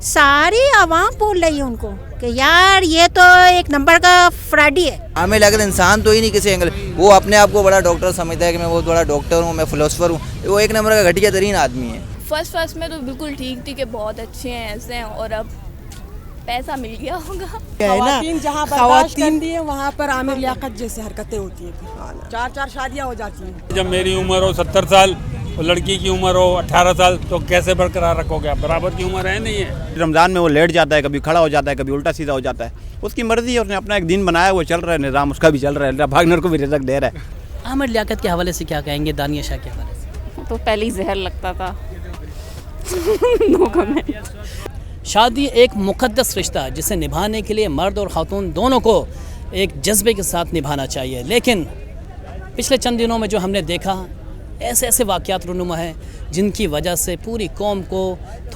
सारी आवाम बोल रही है उनको कि यार ये तो एक नंबर का फ्रॉडी है। हमें लगा इंसान तो ही नहीं किसी एंगल, वो अपने आप को बड़ा डॉक्टर समझता है कि मैं बहुत बड़ा डॉक्टर हूँ, मैं फिलोसफर हूँ। वो एक नंबर का घटिया तरीन आदमी है। फर्स्ट में तो बिल्कुल ठीक थी कि बहुत अच्छे हैं ऐसे हैं, और अब पैसा मिल गया होगा। खवातीन जहाँ बर्दाश्त करती है वहाँ पर आमिर लियाकत जैसे हरकतें होती हैं, 4 शादियाँ हो जाती हैं। जब मेरी उम्र हो 70 साल और लड़की की उम्र हो 18 साल तो कैसे बरकरार रखोगे आप? बराबर की उम्र है नहीं है। रमज़ान में वो लेट जाता है, कभी खड़ा हो जाता है, कभी उल्टा सीधा हो जाता है, उसकी मर्ज़ी है। उसने अपना एक दिन बनाया, वो चल रहा है, निज़ाम उसका भी चल रहा है, भागनर को भी रिज़्क दे रहा है। आमिर लियाकत के हवाले से क्या कहेंगे, दानिया शाह के हवाले से? तो पहले ही जहर लगता था। No comment. शादी एक मुक़द्दस रिश्ता है जिसे निभाने के लिए मर्द और ख़ातून दोनों को एक जज्बे के साथ निभाना चाहिए। लेकिन पिछले चंद दिनों में जो हमने देखा, ऐसे ऐसे वाक़यात रूनुमा हैं जिनकी वजह से पूरी कौम को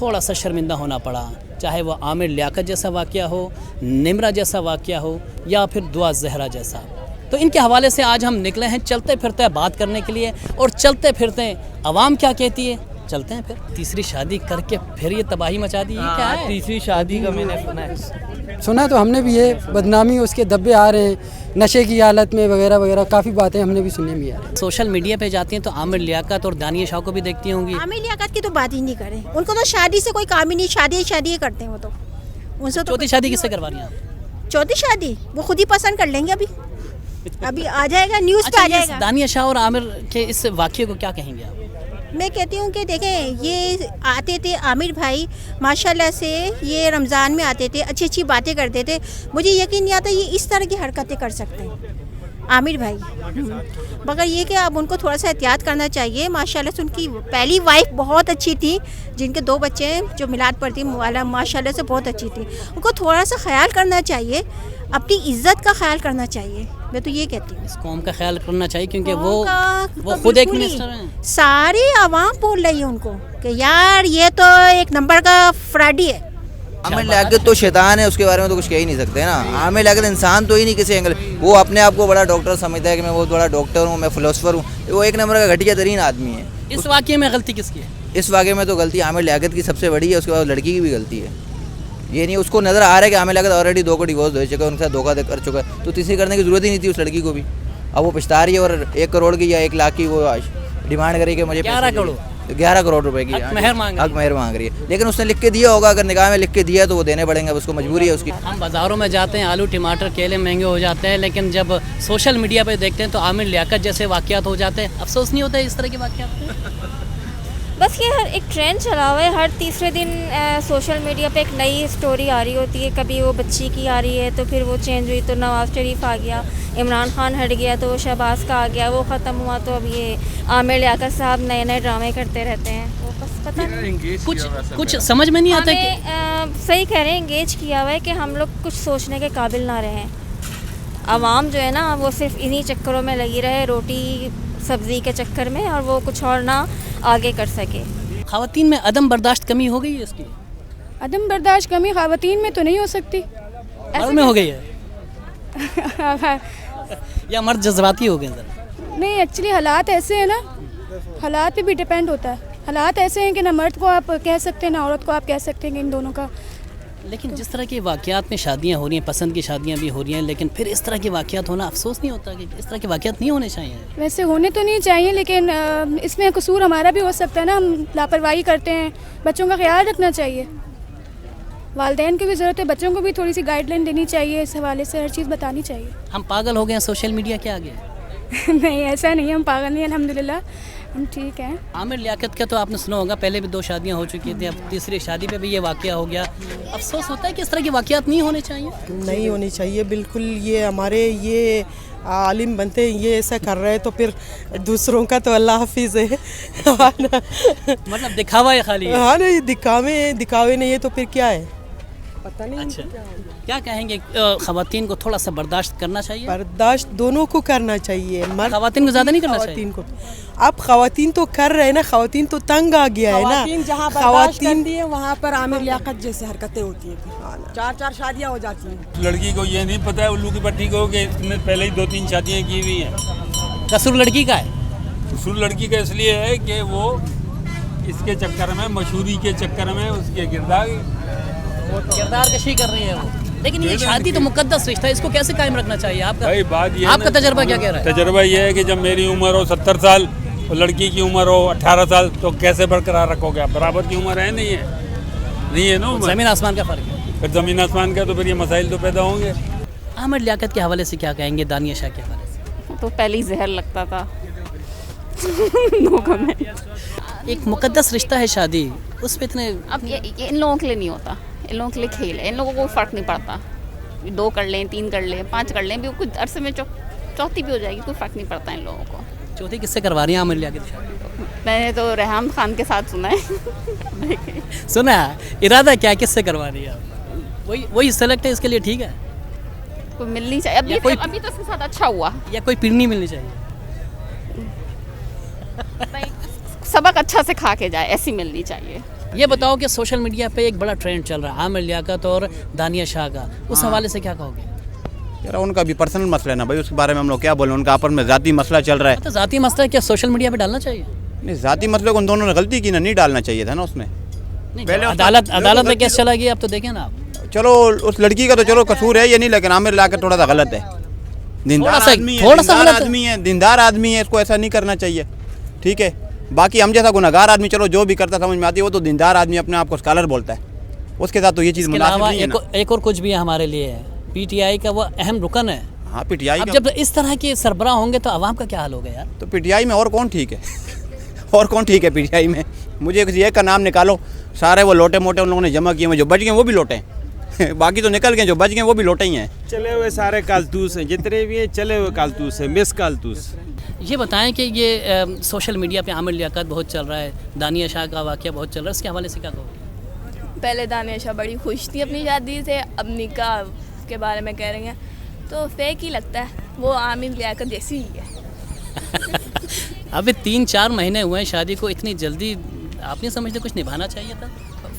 थोड़ा सा शर्मिंदा होना पड़ा, चाहे वो आमिर लियाकत जैसा वाक़या हो, निमरा जैसा वाक़या हो, या फिर दुआ ज़हरा जैसा। तो इनके हवाले से आज हम निकले हैं चलते फिरते बात करने के लिए, और चलते फिरते आवाम क्या कहती है, चलते हैं। फिर तीसरी शादी करके फिर ये तबाही मचा दी, क्या है? तीसरी शादी का मैंने सुना है तो हमने भी ये बदनामी उसके धब्बे आ रहे हैं, नशे की हालत में वगैरह वगैरह काफ़ी बातें हमने भी सुनी भी है। सोशल मीडिया पे जाती हैं तो आमिर लियाकत और दानिया शाह को भी देखती होंगी। आमिर लियाकत की तो बात ही नहीं करें, उनको तो शादी से कोई काम ही नहीं, शादी करते हैं वो तो। उनसे तो चौथी शादी किससे करवा रही हैं आप? चौथी शादी वो खुद ही पसंद कर लेंगे। अभी आ जाएगा, न्यूज़ पे आ जाएगा। दानिया शाह और आमिर के इस वाक़ये को क्या कहेंगे आप? मैं कहती हूँ कि देखें, ये आते थे आमिर भाई माशाल्लाह से, ये रमज़ान में आते थे, अच्छी अच्छी बातें करते थे। मुझे यकीन नहीं आता ये इस तरह की हरकतें कर सकते हैं आमिर भाई। मगर ये कि अब उनको थोड़ा सा एहतियात करना चाहिए। माशाल्लाह से उनकी पहली वाइफ बहुत अच्छी थी, जिनके 2 बच्चे हैं, जो मिलाद पढ़ती वाला, माशाल्लाह से बहुत अच्छी थी। उनको थोड़ा सा ख्याल करना चाहिए, अपनी इज़्ज़त का ख्याल करना चाहिए। मैं तो ये कहती हूँ इस कौम का ख्याल करना चाहिए, क्योंकि वो खुद एक मिनिस्टर हैं। सारी आवाम बोल रही है उनको कि यार ये तो एक नंबर का फ्रॉडी है। आमिर लियाकत तो शैतान है, उसके बारे में तो कुछ कह ही नहीं सकते ना। आमिर लियाकत इंसान तो ही नहीं किसी एंगल, वो अपने आप को बड़ा डॉक्टर समझता है कि मैं बहुत बड़ा डॉक्टर हूँ, मैं फिलोसफर हूँ। वो एक नंबर का घटिया तरीन आदमी है। इस वाक़ये में गलती किसकी है? इस वाक़ये में तो गलती आमिर लियाकत की सबसे बड़ी है, उसके बाद लड़की की भी गलती है। ये नहीं, उसको नज़र आ रहा है कि आमिर लियाकत ऑलरेडी 2 को डिवोर्स दे चुका है, उनके साथ धोखा कर चुका है, तो तीसरी करने की ज़रूरत ही नहीं थी उस लड़की को भी। अब वो पछता रही है, और 1 करोड़ की या 1 लाख की वो डिमांड करी कि मुझे 11 करोड़ रुपए की हक महर मांग रही है। लेकिन उसने लिख के दिया होगा, अगर निकाह में लिख के दिया तो वो देने पड़ेंगे, उसको मजबूरी है उसकी। हम बाज़ारों में जाते हैं, आलू टमाटर केले महंगे हो जाते हैं, लेकिन जब सोशल मीडिया पे देखते हैं तो आमिर लियाकत जैसे वाक़यात हो जाते हैं। अफसोस नहीं होता है इस तरह के वाक़यात? बस ये हर एक ट्रेंड चला हुआ है, हर तीसरे दिन सोशल मीडिया पे एक नई स्टोरी आ रही होती है। कभी वो बच्ची की आ रही है, तो फिर वो चेंज हुई तो नवाज़ शरीफ आ गया, इमरान खान हट गया तो वो शहबाज का आ गया, वो ख़त्म हुआ तो अब ये आमिर लियाकत साहब नए नए ड्रामे करते रहते हैं। वो बस पता नहीं, कुछ समझ में नहीं आता कि सही कह रहे हैं, इंगेज किया हुआ है कि हम लोग कुछ सोचने के काबिल ना रहे। आवाम जो है ना, वो सिर्फ इन्हीं चक्करों में लगी रहे, रोटी सब्ज़ी के चक्कर में, और वो कुछ और ना आगे कर सके। ख़वातीन में अदम बर्दाश्त कमी हो गई है इसकी? अदम बर्दाश्त कमी ख़वातीन में तो नहीं हो सकती, मर्द में हो गई है या मर्द जज्बाती हो गए? नहीं, एक्चुअली हालात ऐसे हैं ना, हालात पे भी डिपेंड होता है। हालात ऐसे हैं कि ना मर्द को आप कह सकते हैं ना औरत को आप कह सकते हैं, कि इन दोनों का। लेकिन जिस तरह के वाक़यात में शादियाँ हो रही हैं, पसंद की शादियाँ भी हो रही हैं, लेकिन फिर इस तरह के वाक़यात होना अफसोस नहीं होता कि इस तरह के वाक़यात नहीं होने चाहिए? वैसे होने तो नहीं चाहिए, लेकिन इसमें कसूर हमारा भी हो सकता है ना, हम लापरवाही करते हैं। बच्चों का ख्याल रखना चाहिए, वालिदैन की भी ज़रूरत है, बच्चों को भी थोड़ी सी गाइडलाइन देनी चाहिए, इस हवाले से हर चीज़ बतानी चाहिए। हम पागल हो गए हैं सोशल मीडिया के आगे? नहीं, ऐसा नहीं है, हम पागल नहीं, अल्हम्दुलिल्लाह हम ठीक हैं। आमिर लियाकत का तो आपने सुना होगा, पहले भी 2 शादियां हो चुकी थी, अब तीसरी शादी पे भी ये वाक़या हो गया। अफसोस होता है कि इस तरह के वाक़यात नहीं होने चाहिए। नहीं होनी चाहिए बिल्कुल। ये हमारे ये आलिम बनते हैं, ये ऐसा कर रहे हैं, तो फिर दूसरों का तो अल्लाह हाफिज़ है। मतलब दिखावा है खाली? हाँ, नहीं, दिखावे नहीं है तो फिर क्या है, पता नहीं। अच्छा, क्या कहेंगे, ख़वातीन को थोड़ा सा बर्दाश्त करना चाहिए? बर्दाश्त दोनों को करना चाहिए, ख़वातीन को ज़्यादा नहीं करना चाहिए? को अब ख़वातीन तो कर रहे हैं ना, ख़वातीन तो तंग आ गया है ना। जहाँ बर्दाश्त करती है वहाँ पर आमिर लियाकत जैसे हरकतें होती हैं, 4 शादियाँ हो जाती हैं। लड़की को ये नहीं पता है उल्लू की पट्टी को कि इसने पहले ही 2-3 शादियाँ की हुई हैं। कसूर लड़की का है? कसूर लड़की का इसलिए है कि वो इसके चक्कर में, मशहूरी के चक्कर में उसके गिरदा किरदार कशी कर रही है वो, लेकिन ये शादी तो मुकद्दस रिश्ता है, इसको कैसे कायम रखना चाहिए? भाई बात ये है आपका ना, तजर्बा क्या कह रहा है? तजर्बा ये है कि जब मेरी उम्र हो 70 साल और लड़की की उम्र हो 18 साल तो कैसे बरकरार रखोगे आप? बराबर की उम्र है नहीं है ना उम्र। ज़मीन आसमान का फ़र्क है। फिर ज़मीन आसमान का, तो फिर ये मसाइल तो पैदा होंगे। आमिर लियाकत के हवाले से क्या कहेंगे, दानिया शाह के हवाले से? तो पहले ही जहर लगता था। No comment. एक मुकद्दस रिश्ता है शादी, उस पर इतने अब ये इन लोगों के लिए नहीं होता, इन लोगों के लिए खेल है, इन लोगों को फ़र्क नहीं पड़ता, 2 कर लें, 3 कर लें, 5 कर लें, भी कुछ अरसे में चौथी भी हो जाएगी, कोई फ़र्क नहीं पड़ता इन लोगों को। चौथी किससे करवा रही हैं आमिर लियाकत की शादी? मैंने तो रेहान खान के साथ सुना है। सुना है, इरादा क्या, किससे करवा रही है आप? वही सेलेक्ट है, इसके लिए ठीक है, कोई मिलनी चाहिए। अभी तो इसके साथ अच्छा हुआ, या कोई पिरनी मिलनी चाहिए? सबक अच्छा से खा के जाए, ऐसी मिलनी चाहिए। ये बताओ कि सोशल मीडिया पे एक बड़ा ट्रेंड चल रहा है आमिर लियाकत और दानिया शाह का, उस हवाले से क्या कहोगे? यार उनका भी पर्सनल मसला है ना भाई, उसके बारे में हम लोग क्या बोलें, उनका आपस में ज़ाती मसला चल रहा है। तो ज़ाती मसला क्या सोशल मीडिया पे डालना चाहिए? नहीं, ज़ाती मसले को उन दोनों ने गलती की ना, नहीं डालना चाहिए था ना उसने। पहले अदालत में केस चला गया, अब तो देखें ना आप। चलो उस लड़की का तो चलो कसूर है ये नहीं, लेकिन आमिर लियाकत थोड़ा सा गलत है। दीनदार आदमी है, दीनदार आदमी है, इसको ऐसा नहीं करना चाहिए, ठीक है। बाकी हम जैसा गुनहगार आदमी चलो जो भी करता समझ में आती है, वो तो दीनदार आदमी अपने आप को स्कॉलर बोलता है, उसके साथ तो ये चीज़ मुनासिब नहीं है ना। एक और कुछ भी है हमारे लिए, पीटीआई का वो अहम रुकन है। हाँ पीटीआई अब जब इस तरह के सरबराह होंगे तो आवाम का क्या हाल होगा यार? तो पीटीआई में और कौन ठीक है? और कौन ठीक है पीटीआई में? मुझे किसी एक का नाम निकालो, सारे वो लोटे मोटे उन लोगों ने जमा किए हैं, जो बच गए वो भी लोटे हैं। बाकी तो निकल गए, जो बच गए वो भी लोटे ही हैं। चले हुए सारे कारतूस हैं, जितने भी हैं चले हुए कारतूस हैं, मिस कारतूस। ये बताएं कि ये सोशल मीडिया पे आमिर लियाकत बहुत चल रहा है, दानिया शाह का वाक़या बहुत चल रहा है, इसके हवाले से क्या कहोगे? पहले दानिया शाह बड़ी खुश थी अपनी शादी से, अब निकाह के बारे में कह रही हैं तो फेक ही लगता है, वो आमिर लियाकत जैसी ही है। अभी 3-4 महीने हुए हैं शादी को, इतनी जल्दी आप नहीं समझते कुछ निभाना चाहिए था?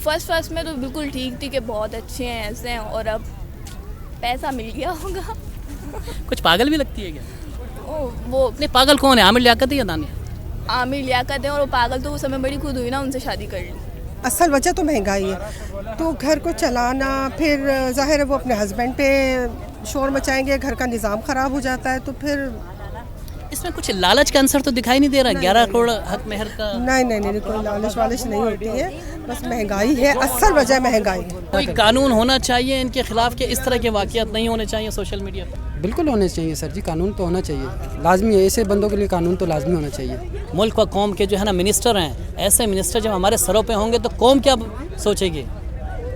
फर्स्ट में तो बिल्कुल ठीक थी कि बहुत अच्छे हैं ऐसे हैं, और अब पैसा मिल गया होगा। कुछ पागल भी लगती है क्या? वो नहीं, पागल कौन है, आमिर लियाकत है या दानिया? आमिर लियाकत है, और वो पागल तो उस समय बड़ी खुद हुई ना, उनसे शादी कर ली। असल वजह तो महंगाई है, तो घर को चलाना, फिर ज़ाहिर है वो अपने हस्बैंड पे शोर मचाएंगे, घर का निज़ाम ख़राब हो जाता है, तो फिर इसमें कुछ लालच का आंसर तो दिखाई नहीं दे रहा। 11 करोड़ हक मेहर का नहीं, कोई लालच वालच नहीं होती है, बस महंगाई है, असल वजह महंगाई है। कोई कानून होना चाहिए इनके खिलाफ के इस तरह के वाक़यात नहीं होने चाहिए सोशल मीडिया पर? बिल्कुल होने चाहिए सर जी, कानून तो होना चाहिए, लाजमी है, ऐसे बंदों के लिए कानून तो लाजमी होना चाहिए। मुल्क व कौम के जो है ना मिनिस्टर हैं, ऐसे मिनिस्टर जब हमारे सरों पे होंगे तो कौम क्या सोचेगी?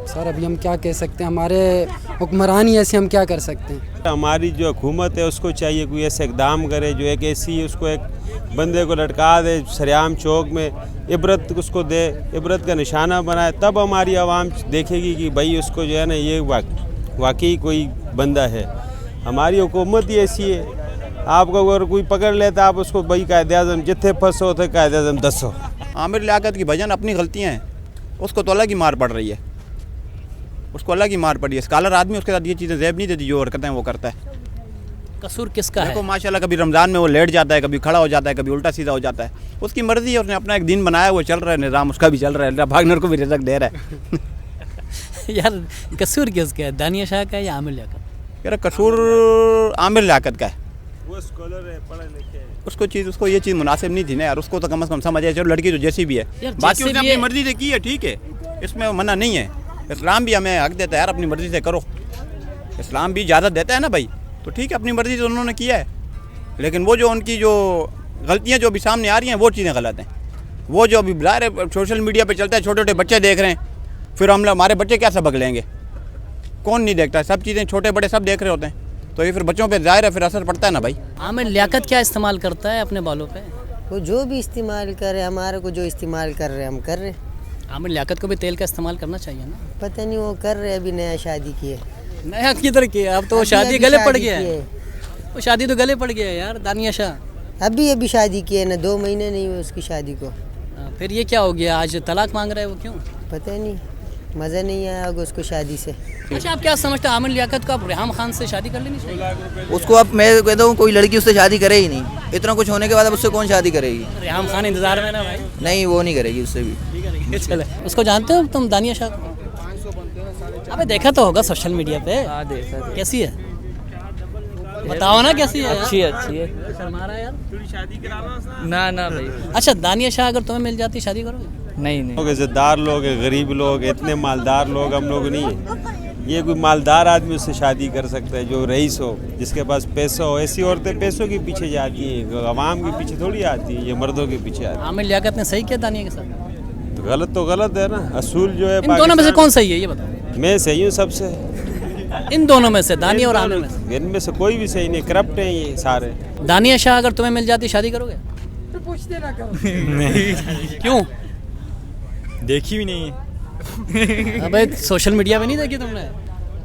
सर अभी हम क्या कह सकते हैं, हमारे हुक्मरान ही ऐसे, हम क्या कर सकते हैं। हमारी जो हुकूमत है उसको चाहिए कोई ऐसे इकदाम करे जो एक ऐसी उसको एक बंदे को लटका दे सरेआम चौक में, इबरत उसको दे, इबरत का निशाना बनाए, तब हमारी आवाम देखेगी कि भाई उसको जो है ना ये वाकई कोई बंदा है। हमारी हुकूमत ही ऐसी है, आपको अगर कोई पकड़ लेता आप उसको भाई कायदे-आज़म जिथे फंसो थे कायदे-आज़म दसो। आमिर लियाकत की भजन अपनी गलतियाँ हैं, उसको तो अलग ही मार पड़ रही है, उसको अलग ही मार पड़ी है। स्कॉलर आदमी उसके साथ ये चीज़ें ज़ेब नहीं देती, जो हरकतें वो करता है। कसूर किसका है? देखो माशाल्लाह, कभी रमज़ान में वो लेट जाता है, कभी खड़ा हो जाता है, कभी उल्टा सीधा हो जाता है, उसकी मर्ज़ी है, उसने अपना एक दिन बनाया, वो चल रहा है, निज़ाम उसका भी चल रहा है, अल्लाह भागनर को भी रिज़्क़ दे रहा है। यार कसूर किसका है, दानिया शाह का है या आमिर लियाकत? यार कसूर आमिर लियाकत का है, वो स्कॉलर है, पढ़े लिखे हैं, उसको ये चीज़ मुनासिब नहीं थी ना यार, उसको तो कम से कम समझ आए, चलो लड़की तो जैसी भी है, बाकी उसने अपनी मर्ज़ी से की है, ठीक है, इसमें मना नहीं है। इस्लाम भी हमें हक देता है यार, अपनी मर्ज़ी से करो, इस्लाम भी इजाज़त देता है ना भाई, तो ठीक है, अपनी मर्ज़ी से उन्होंने किया है, लेकिन वो जो उनकी जो गलतियाँ जो अभी सामने आ रही हैं वो चीज़ें गलत हैं। वो जो अभी ज़ाहिर सोशल मीडिया पे चलता है, छोटे छोटे बच्चे देख रहे हैं, फिर हमारे बच्चे क्या सबक लेंगे? कौन नहीं देखता, सब चीज़ें छोटे बड़े सब देख रहे होते हैं, तो ये फिर बच्चों पे ज़ाहिर है फिर असर पड़ता है ना भाई। आमिर लियाकत क्या इस्तेमाल करता है अपने बालों पे? वो जो भी इस्तेमाल करे, हमारे को जो इस्तेमाल कर रहे हम कर रहे। आमिर लियाकत को भी तेल का इस्तेमाल करना चाहिए ना? पता नहीं वो कर रहे, अभी नया शादी किए। नया किधर किया? अब तो शादी गले पड़ गया है, वो शादी तो गले पड़ गया है यार। दानिया शाह अभी शादी की है ना, 2 महीने नहीं हुए उसकी शादी को। फिर ये क्या हो गया, आज तलाक मांग रहा है वो, क्यों? पता नहीं, मज़ा नहीं आया होगा उसको शादी से। अच्छा, आप क्या समझते हैं, आमिर लियाकत को आप रेहान खान से शादी कर लेनी चाहिए? उसको अब मैं कहता हूँ कोई लड़की उससे शादी करे ही नहीं, इतना कुछ होने के बाद अब उससे कौन शादी करेगी? रेहान खान इंतजार में ना भाई। नहीं, वो नहीं करेगी उससे भी। चले, उसको जानते हो तुम दानिया शाह को? अबे देखा तो होगा सोशल मीडिया पे। हाँ देखा। कैसी है बताओ ना, कैसी है? अच्छी है। शर्मा रहा है यार। ना भाई। अच्छा दानिया शाह अगर तुम्हें मिल जाती शादी करोगे? नहीं। लोग इज्जतदार लोग हैं, गरीब लोग, इतने मालदार लोग हम लोग नहीं हैं। ये कोई मालदार आदमी उससे शादी कर सकता है जो रईस हो, जिसके पास पैसा हो। ऐसी औरतें पैसों के पीछे जाती हैं, अवाम के पीछे थोड़ी आती है, ये मर्दों के पीछे आती है। आमिर लियाकत ने सही किया दानिया के साथ? तो गलत है ना। असूल जो है इन दोनों में से कौन सही है ये बताओ? मैं सही हूँ सबसे। इन दोनों में से, दानिया और आमिर में से? इनमें से कोई भी सही नहीं, करप्ट हैं ये सारे। दानिया शाह अगर तुम्हें मिल जाती शादी करोगे? तो पूछते ना करो। नहीं। क्यों? देखी भी नहीं है। अबे सोशल मीडिया पे नहीं देखी तुमने?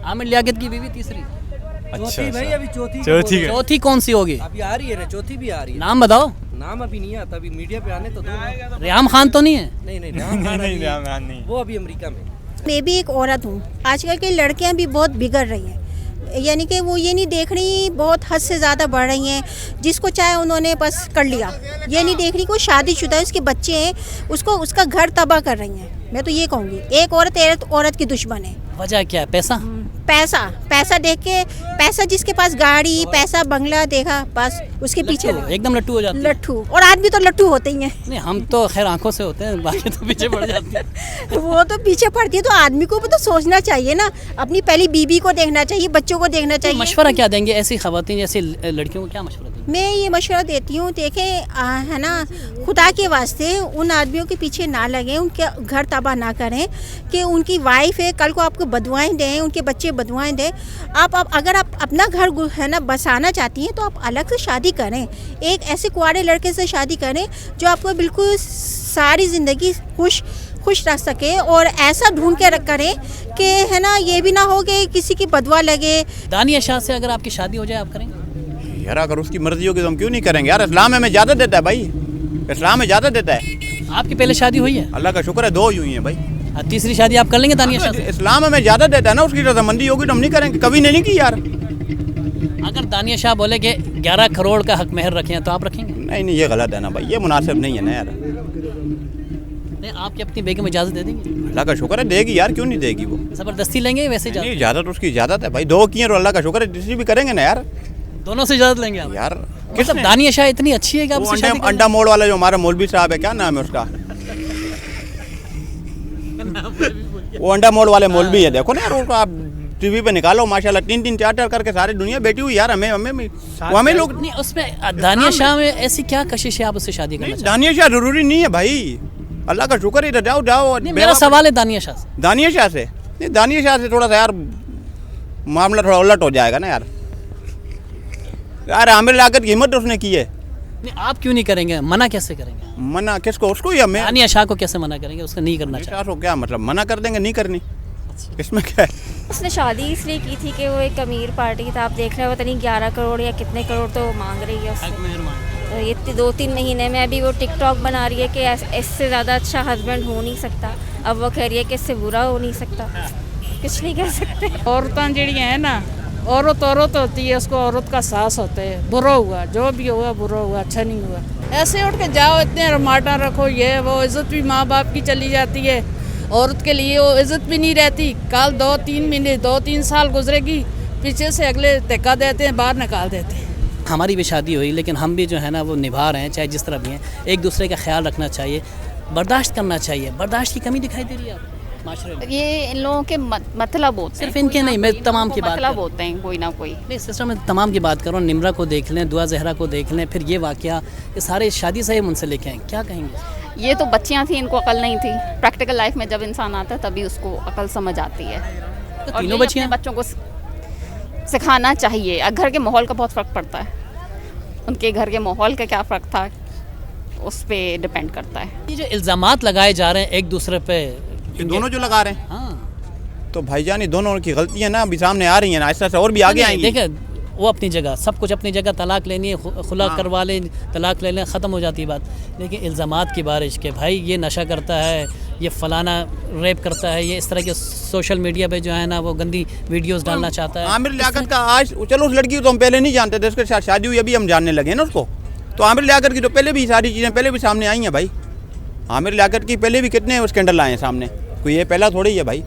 आमिर लियाकत की बीवी तीसरी। अच्छा भाई अभी चौथी चौथी कौन सी होगी? अभी आ रही है ना, चौथी भी आ रही है। नाम बताओ। नाम अभी नहीं आता, अभी मीडिया पे आने तो दो। रेहाम खान तो नहीं है? नहीं नहीं। वो अभी अमेरिका में। मैं भी एक औरत हूँ। आजकल की लड़कियाँ भी बहुत बिगड़ रही हैं, यानी कि वो ये नहीं देख रही, बहुत हद से ज़्यादा बढ़ रही हैं। जिसको चाहे उन्होंने बस कर लिया, ये नहीं देख रही कोई शादीशुदा है, उसके बच्चे हैं, उसको उसका घर तबाह कर रही हैं। मैं तो ये कहूँगी एक औरत की दुश्मन है। वजह क्या है? पैसा देख के, पैसा जिसके पास गाड़ी, पैसा बंगला देखा, बस उसके पीछे एकदम लट्टू हो जाती है। लट्टू, और आदमी तो लट्टू होते ही हैं। नहीं हम तो खैर आंखों से होते हैं, बाकी तो पीछे पड़ जाती है। वो तो पीछे पड़ती है, तो आदमी को भी तो सोचना चाहिए ना, अपनी पहली बीबी को देखना चाहिए, बच्चों को देखना चाहिए। मशवरा क्या देंगे ऐसी खवातीन जैसी लड़कियों को, क्या मशवरा देंगे? मैं ये मशवरा देती हूँ, देखें है ना, खुदा के वास्ते उन आदमियों के पीछे ना लगें, उनके घर तबाह ना करें कि उनकी वाइफ है, कल को आपको बदुआएं दें, उनके बच्चे बदुआएं दें। आप अगर आप अपना घर है ना बसाना चाहती हैं तो आप अलग से शादी करें, एक ऐसे कुंवारे लड़के से शादी करें जो आपको बिल्कुल सारी ज़िंदगी खुश रख सके, और ऐसा ढूंढ के करें कि है ना ये भी ना हो कि किसी की बदवा लगे। दानिया शाह से अगर आपकी शादी हो जाए आप करेंगे? यार अगर उसकी मर्जी होगी तो हम क्यों नहीं करेंगे यार। इस्लाम हमें ज़्यादा देता है भाई, इस्लाम में ज़्यादा देता है। आपकी पहले शादी हुई है? अल्लाह का शुक्र है 2 ही हुई हैं भाई। तीसरी शादी आप कर लेंगे दानिया शाह से? इस्लाम हमें ज़्यादा देता है ना, उसकी रजामंदी होगी तो हम नहीं करेंगे, कभी नहीं की यार। अगर दानिया शाह बोले कि 11 करोड़ का हक महर रखें तो आप रखेंगे? नहीं ये गलत है ना भाई, ये मुनासिब नहीं है ना यार। नहीं आपकी अपनी बेगम इजाज़त दे देंगे? अल्लाह का शुक्र है देगी यार, क्यों नहीं देगी वो। ज़बरदस्ती लेंगे वैसे? नहीं इजाज़त उसकी इजाज़त है भाई, 2 किए और अल्लाह का शुक्र है तीसरी भी करेंगे ना यार। दोनों से इजाज़त लेंगे आप? यार मतलब दानिया शाह इतनी अच्छी है कि आप उससे शादी कर अंडा मोड़ वाला जो हमारा मौलवी साहब है, क्या नाम है उसका, वो अंडा मोड़ वाले मौलवी है, देखो ना यार उसको आप टीवी पे निकालो, माशाल्लाह 3-3 4 करके सारी दुनिया बैठी हुई यार। हमें लोग नहीं, उसमें दानिया शाह में ऐसी क्या कशिश है आप उससे शादी करना? दानिया शाह जरूरी नहीं है भाई, अल्लाह का शुक्र है। जाओ। मेरा सवाल है दानिया शाह से। दानिया शाह से नहीं, दानिया शाह से थोड़ा सा यार मामला थोड़ा उलट हो जाएगा ना यार। आमिर लियाकत की हिम्मत उसने की है। नहीं आप क्यों नहीं करेंगे? मना कैसे करेंगे? मना किसको? उसको या मैं? दानिया शाह को कैसे मना करेंगे? उसका नहीं करना चाहिए। क्या मतलब मना कर देंगे, नहीं करनी, इसमें क्या है? उसने शादी इसलिए की थी कि वो एक अमीर पार्टी था, आप देख रहे हो, पता नहीं 11 करोड़ या कितने करोड़ तो मांग रही है उससे। तो ये 2-3 महीने में अभी वो टिकटॉक बना रही है कि इससे ज़्यादा अच्छा हस्बैंड हो नहीं सकता। अब वो कह रही है कि इससे बुरा हो नहीं सकता, कुछ नहीं कह सकते। औरतें जड़ी है ना, औरत होती है, उसको औरत का सास होता है। बुरा हुआ जो भी हुआ, बुरा हुआ, अच्छा नहीं हुआ। ऐसे उठ के जाओ, इतने रमाटा रखो, ये वो, इज़्ज़त भी माँ बाप की चली जाती है, औरत के लिए वो इज़्ज़त भी नहीं रहती। कल 2-3 महीने 2-3 साल गुजरेगी, पीछे से अगले धक्का देते हैं, बाहर निकाल देते हैं। हमारी भी शादी हुई, लेकिन हम भी जो है ना वो निभा रहे हैं, चाहे जिस तरह भी हैं। एक दूसरे का ख्याल रखना चाहिए, बर्दाश्त करना चाहिए। बर्दाश्त की कमी दिखाई दे रही है आप माशरे में? ये इन लोगों के मतलब होते हैं, सिर्फ इनके नहीं, मैं तमाम की बात मतलब होते हैं कोई ना कोई। नहीं सिस्टर, मैं तमाम की बात कर रहा हूँ। निम्रा को देख लें, दुआ जहरा को देख लें, फिर ये वाक़या, ये सारे शादी से मुझसे लेके आए, क्या कहेंगे? ये तो बच्चियाँ थी, इनको अकल नहीं थी। प्रैक्टिकल लाइफ में जब इंसान आता है तभी उसको अकल समझ आती है। तो और तीनों बच्चियाँ, बच्चों को सिखाना चाहिए। घर के माहौल का बहुत फ़र्क पड़ता है, उनके घर के माहौल का क्या फ़र्क था उस पर डिपेंड करता है। ये जो इल्ज़ामात लगाए जा रहे हैं एक दूसरे पे, ये दोनों जो लगा रहे हैं, हाँ, तो भाईजान ये दोनों की गलतियां ना अभी सामने आ रही हैं ना, ऐसा और भी आगे आएंगी। देखिए वो अपनी जगह, सब कुछ अपनी जगह, तलाक लेनी है, खुला करवा लें, तलाक ले लें, ख़त्म हो जाती है बात। लेकिन इल्ज़ामात की बारिश के भाई ये नशा करता है, ये फलाना रेप करता है, ये इस तरह के सोशल मीडिया पे जो है ना वो गंदी वीडियोस डालना चाहता है। आमिर लियाकत का आज, चलो उस लड़की को तो हम पहले नहीं जानते थे, उसके साथ शादी हुई अभी हम जानने लगे ना उसको। तो आमिर लियाकत की तो पहले भी सारी चीज़ें पहले भी सामने आई हैं भाई। आमिर लियाकत की पहले भी कितने स्कैंडल आए हैं सामने, कोई ये पहला थोड़ी है भाई।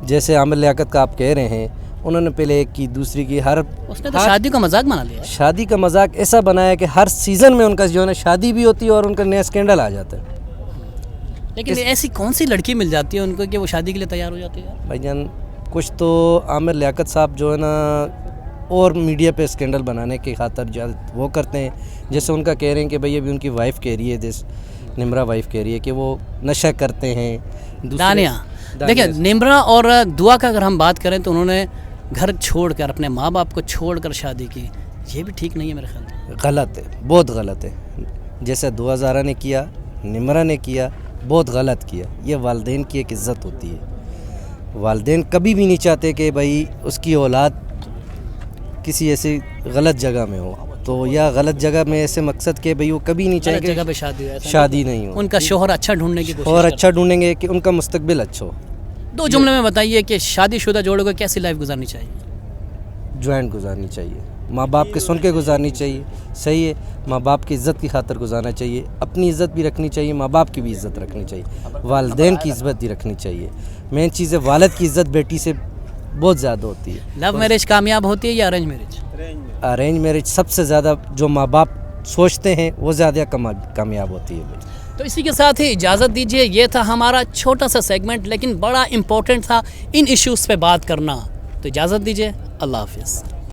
जैसे आमिर लियाकत का आप कह रहे हैं, उन्होंने पहले एक की, दूसरी की, उसने तो शादी का मजाक बना लिया। शादी का मजाक ऐसा बनाया कि हर सीज़न में उनका जो है ना शादी भी होती है और उनका नया स्कैंडल आ जाता है। लेकिन ऐसी कौन सी लड़की मिल जाती है उनको कि वो शादी के लिए तैयार हो जाती है? भाईजान कुछ तो आमिर लियाकत साहब जो है ना और मीडिया पे स्कैंडल बनाने की खातर जो वो करते हैं, जैसे उनका कह रहे हैं कि भाई अभी उनकी वाइफ कह रही है, निम्रा वाइफ कह रही है कि वो नशा करते हैं। दानिया, देखिए निम्रा और दुआ का अगर हम बात करें तो उन्होंने घर छोड़कर, अपने माँ बाप को छोड़कर शादी की, ये भी ठीक नहीं है मेरे ख्याल में। गलत है, बहुत गलत है। जैसे दुआ ज़ारा ने किया, निम्रा ने किया, बहुत गलत किया। ये वालिदैन की एक इज़्ज़त होती है। वालिदैन कभी भी नहीं चाहते कि भाई उसकी औलाद किसी ऐसी गलत जगह में हो, तो या गलत जगह में ऐसे मकसद के भाई वो कभी नहीं चाहेंगे जगह पे शादी नहीं हो। उनका शोहर अच्छा ढूंढने की कोशिश और अच्छा ढूंढेंगे कि उनका मुस्तकबिल अच्छा हो। 2 जुमले में बताइए कि शादीशुदा जोड़ों को कैसी लाइफ गुजारनी चाहिए? जॉइंट गुजारनी चाहिए, माँ बाप के सुन के गुजारनी चाहिए। सही है, माँ बाप की इज़्ज़त की खातर गुजारना चाहिए, अपनी इज़्ज़त भी रखनी चाहिए, माँ बाप की भी इज़्ज़त रखनी चाहिए, वालिदैन की इज़्ज़त भी रखनी चाहिए। मेन चीज़ है वालिद की इज़्ज़त बेटी से बहुत ज़्यादा होती है। लव मैरिज कामयाब होती है या अरेंज मैरिज? अरेंज मैरिज सबसे ज़्यादा जो माँ बाप सोचते हैं वो ज़्यादा कामयाब होती है। तो इसी के साथ ही इजाज़त दीजिए। ये था हमारा छोटा सा सेगमेंट, लेकिन बड़ा इम्पोर्टेंट था इन इश्यूज़ पे बात करना। तो इजाज़त दीजिए, अल्लाह हाफिज़।